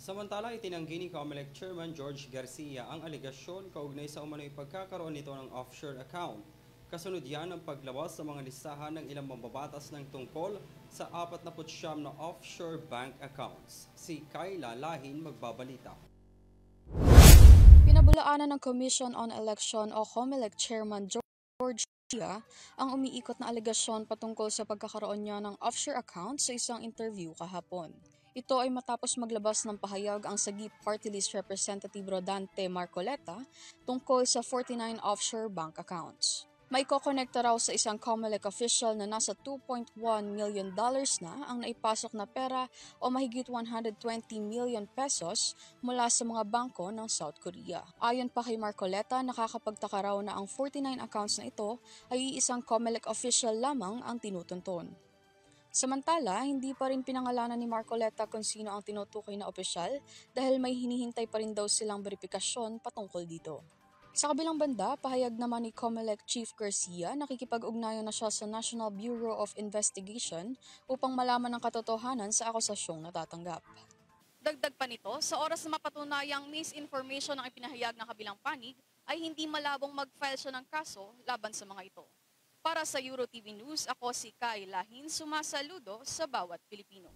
Samantala, itinanggi ni COMELEC Chairman George Garcia ang alegasyon kaugnay sa umano'y pagkakaroon nito ng offshore account. Kasunod yan ang paglabas sa mga listahan ng ilang mambabatas ng tungkol sa 49 na offshore bank accounts. Si Kayla Lahin magbabalita. Pinabulaanan ng Commission on Election o COMELEC Chairman George Garcia ang umiikot na alegasyon patungkol sa pagkakaroon niya ng offshore account sa isang interview kahapon. Ito ay matapos maglabas ng pahayag ang Sagip Party List Representative Rodante Marcoleta tungkol sa 49 offshore bank accounts. May kokonekta raw sa isang COMELEC official na nasa $2.1 million na ang naipasok na pera o mahigit 120 million pesos mula sa mga bangko ng South Korea. Ayon pa kay Marcoleta, nakakapagtaka raw na ang 49 accounts na ito ay isang COMELEC official lamang ang tinutunton. Samantala, hindi pa rin pinangalanan ni Marcoleta kung sino ang tinutukoy na opisyal dahil may hinihintay pa rin daw silang beripikasyon patungkol dito. Sa kabilang banda, pahayag naman ni COMELEC Chief Garcia, nakikipag-ugnayan na siya sa National Bureau of Investigation upang malaman ang katotohanan sa akusasyong natatanggap. Dagdag pa nito, sa oras na mapatunayang misinformation ang ipinahayag ng kabilang panig, ay hindi malabong mag-file siya ng kaso laban sa mga ito. Para sa EuroTV News, ako si Kay Lahin, sumasaludo sa bawat Pilipino.